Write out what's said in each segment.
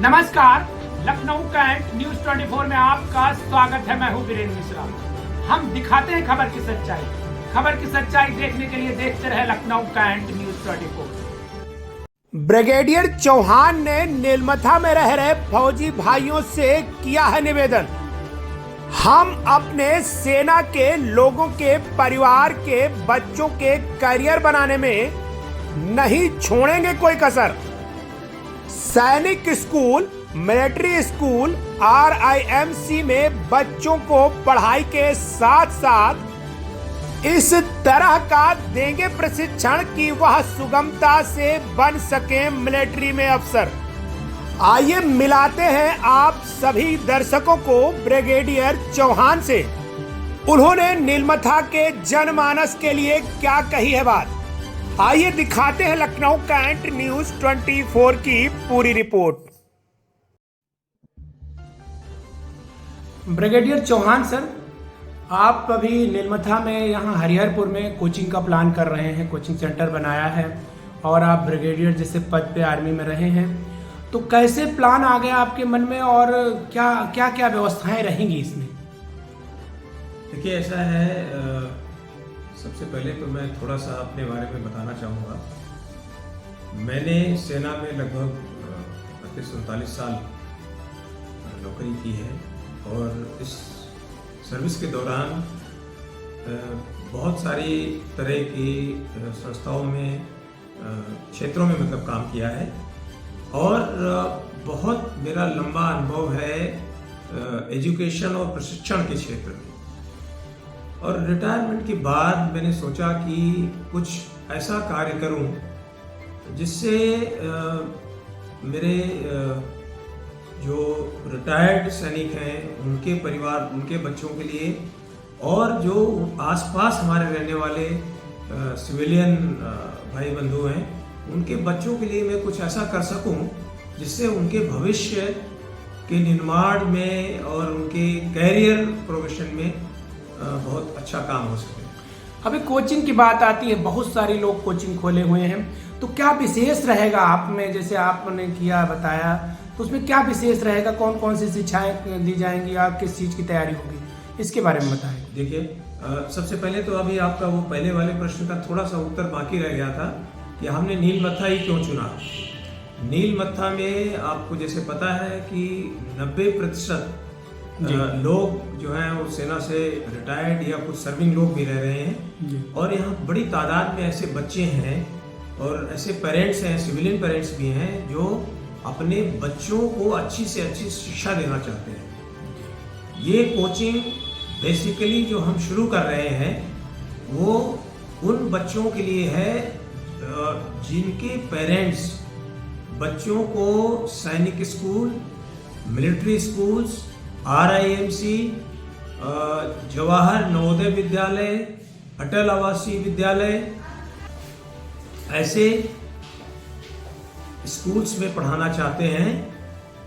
नमस्कार, Lucknow Cantt news 24 में आपका स्वागत है। मैं हूं वीरेंद्र मिश्रा। हम दिखाते हैं खबर की सच्चाई। खबर की सच्चाई देखने के लिए देखते रहे Lucknow Cantt news 24। Brigadier Chauhan ने नीलमथा में रह रहे फौजी भाइयों से किया है निवेदन। हम अपने सेना के लोगों के परिवार के बच्चों के करियर बनाने में नहीं छोड़ेंगे कोई कसर। सैनिक स्कूल, मिलिट्री स्कूल, RIMC में बच्चों को पढ़ाई के साथ साथ इस तरह का देंगे प्रशिक्षण कि वह सुगमता से बन सके मिलिट्री में अफसर। आइए मिलाते हैं आप सभी दर्शकों को ब्रिगेडियर चौहान से। उन्होंने नीलमथा के जनमानस के लिए क्या कही है बात, आइए दिखाते हैं लखनऊ कैंट न्यूज 24 की पूरी रिपोर्ट। ब्रिगेडियर चौहान सर, आप अभी नीलमथा में यहाँ हरिहरपुर में कोचिंग का प्लान कर रहे हैं, कोचिंग सेंटर बनाया है और आप ब्रिगेडियर जैसे पद पे आर्मी में रहे हैं, तो कैसे प्लान आ गया आपके मन में और क्या क्या क्या व्यवस्थाएं रहेंगी इसमें? देखिए, ऐसा है, सबसे पहले तो मैं थोड़ा सा अपने बारे में बताना चाहूँगा। मैंने सेना में लगभग 38-39 साल नौकरी की है और इस सर्विस के दौरान बहुत सारी तरह की संस्थाओं में, क्षेत्रों में मतलब काम किया है और बहुत मेरा लंबा अनुभव है एजुकेशन और प्रशिक्षण के क्षेत्र में। और रिटायरमेंट के बाद मैंने सोचा कि कुछ ऐसा कार्य करूं जिससे मेरे जो रिटायर्ड सैनिक हैं उनके परिवार, उनके बच्चों के लिए और जो आसपास हमारे रहने वाले सिविलियन भाई बंधु हैं उनके बच्चों के लिए मैं कुछ ऐसा कर सकूं जिससे उनके भविष्य के निर्माण में और उनके कैरियर प्रोग्रेशन में बहुत अच्छा काम हो सके। अभी कोचिंग की बात आती है, बहुत सारे लोग कोचिंग खोले हुए हैं, तो क्या विशेष रहेगा आप में, जैसे आपने किया बताया, तो उसमें क्या विशेष रहेगा? कौन कौन सी शिक्षाएं दी जाएंगी या किस चीज़ की तैयारी होगी, इसके बारे में बताएं। देखिए, सबसे पहले तो अभी आपका वो पहले वाले प्रश्न का थोड़ा सा उत्तर बाकी रह गया था कि हमने नीलमथा ही क्यों चुना। नीलमथा में आपको जैसे पता है कि 90% लोग जो हैं वो सेना से रिटायर्ड या कुछ सर्विंग लोग भी रह रहे हैं और यहाँ बड़ी तादाद में ऐसे बच्चे हैं और ऐसे पेरेंट्स हैं, सिविलियन पेरेंट्स भी हैं जो अपने बच्चों को अच्छी से अच्छी शिक्षा देना चाहते हैं। ये कोचिंग बेसिकली जो हम शुरू कर रहे हैं वो उन बच्चों के लिए है जिनके पेरेंट्स बच्चों को सैनिक school, military schools, RIMC, Jawahar Navodaya Vidyalaya, अटल आवासीय विद्यालय, ऐसे स्कूल्स में पढ़ाना चाहते हैं।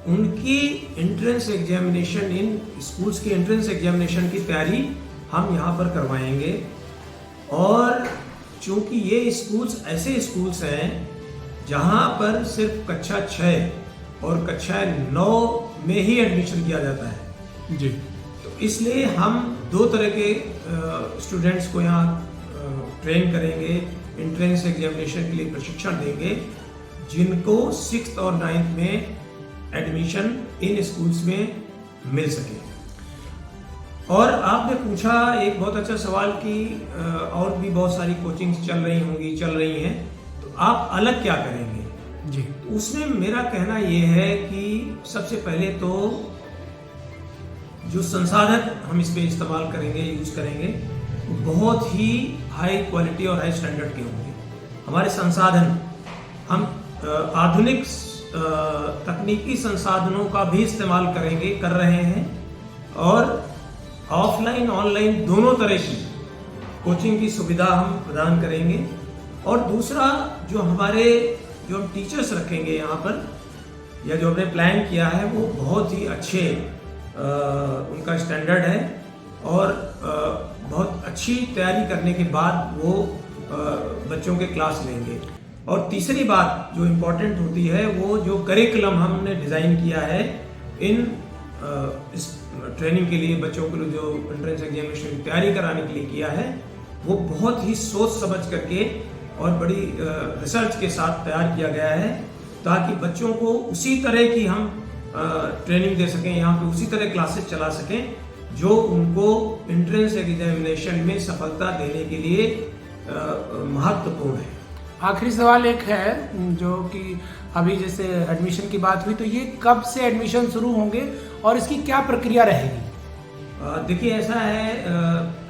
उनकी एंट्रेंस एग्जामिनेशन, इन स्कूल्स की एंट्रेंस एग्जामिनेशन की तैयारी हम यहाँ पर करवाएंगे। और चूंकि ये स्कूल्स ऐसे स्कूल्स हैं जहाँ पर सिर्फ कक्षा 6 और कक्षा 9 में ही एडमिशन किया जाता है जी, तो इसलिए हम 2 तरह के स्टूडेंट्स को यहाँ ट्रेन करेंगे, एंट्रेंस एग्जामिनेशन के लिए प्रशिक्षण देंगे, जिनको 6th और 9th में एडमिशन इन स्कूल्स में मिल सके। और आपने पूछा एक बहुत अच्छा सवाल कि और भी बहुत सारी कोचिंग्स चल रही हैं, तो आप अलग क्या करेंगे जी। तो उसमें मेरा कहना ये है कि सबसे पहले तो जो संसाधन हम इस पे इस्तेमाल करेंगे, यूज करेंगे, वो बहुत ही हाई क्वालिटी और हाई स्टैंडर्ड के होंगे। हमारे संसाधन, हम आधुनिक तकनीकी संसाधनों का भी इस्तेमाल कर रहे हैं और ऑफलाइन ऑनलाइन दोनों तरह की कोचिंग की सुविधा हम प्रदान करेंगे। और दूसरा, जो हम टीचर्स रखेंगे यहाँ पर या जो हमने प्लान किया है वो बहुत ही अच्छे उनका स्टैंडर्ड है और बहुत अच्छी तैयारी करने के बाद वो बच्चों के क्लास लेंगे। और तीसरी बात जो इम्पोर्टेंट होती है, वो जो करिकुलम हमने डिज़ाइन किया है इस ट्रेनिंग के लिए, बच्चों के लिए जो एंट्रेंस एग्जामिनेशन की तैयारी कराने के लिए किया है, वो बहुत ही सोच समझ करके और बड़ी रिसर्च के साथ तैयार किया गया है, ताकि बच्चों को उसी तरह की हम ट्रेनिंग दे सकें, यहाँ पे उसी तरह क्लासेस चला सकें जो उनको एंट्रेंस एग्जामिनेशन में सफलता देने के लिए महत्वपूर्ण है। आखिरी सवाल एक है, जो कि अभी जैसे एडमिशन की बात हुई, तो ये कब से एडमिशन शुरू होंगे और इसकी क्या प्रक्रिया रहेगी? देखिए, ऐसा है,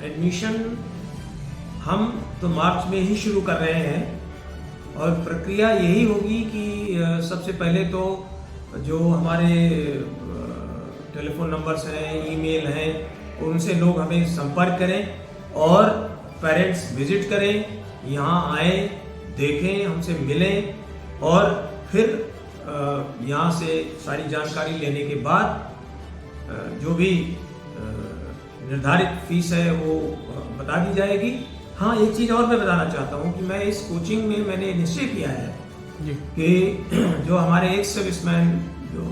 एडमिशन हम तो मार्च में ही शुरू कर रहे हैं और प्रक्रिया यही होगी कि सबसे पहले तो जो हमारे टेलीफोन नंबर्स हैं, ईमेल हैं, उनसे लोग हमें संपर्क करें और पेरेंट्स विजिट करें, यहाँ आए, देखें, हमसे मिलें और फिर यहाँ से सारी जानकारी लेने के बाद जो भी निर्धारित फीस है वो बता दी जाएगी। हाँ, एक चीज़ और मैं बताना चाहता हूँ कि मैं इस कोचिंग में मैंने निश्चय किया है कि जो हमारे एक्स सर्विसमैन जो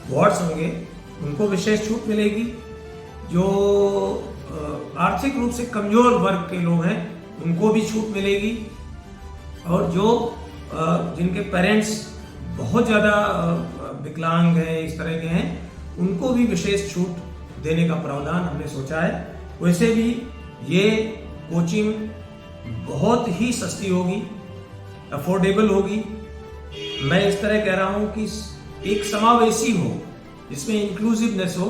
वार्ड्स होंगे उनको विशेष छूट मिलेगी, जो आर्थिक रूप से कमज़ोर वर्ग के लोग हैं उनको भी छूट मिलेगी, और जो जिनके पेरेंट्स बहुत ज़्यादा विकलांग हैं, इस तरह के हैं, उनको भी विशेष छूट देने का प्रावधान हमने सोचा है। वैसे भी ये कोचिंग बहुत ही सस्ती होगी, अफोर्डेबल होगी। मैं इस तरह कह रहा हूँ कि एक समावेशी हो, जिसमें इंक्लूसिवनेस हो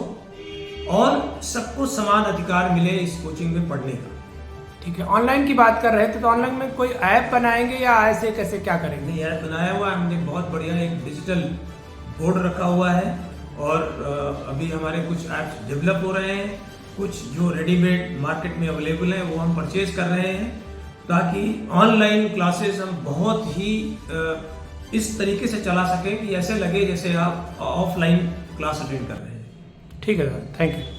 और सबको समान अधिकार मिले इस कोचिंग में पढ़ने का। ठीक है, ऑनलाइन की बात कर रहे थे, तो ऑनलाइन में कोई ऐप बनाएंगे या ऐसे कैसे क्या करेंगे? नहीं, ऐप बनाया हुआ है हमने, बहुत बढ़िया एक डिजिटल बोर्ड रखा हुआ है, और अभी हमारे कुछ ऐप्स डेवलप हो रहे हैं, कुछ जो रेडीमेड मार्केट में अवेलेबल हैं वो हम परचेज कर रहे हैं, ताकि ऑनलाइन क्लासेस हम बहुत ही इस तरीके से चला सकें कि ऐसे लगे जैसे आप ऑफलाइन क्लास अटेंड कर रहे हैं। ठीक है सर, थैंक यू।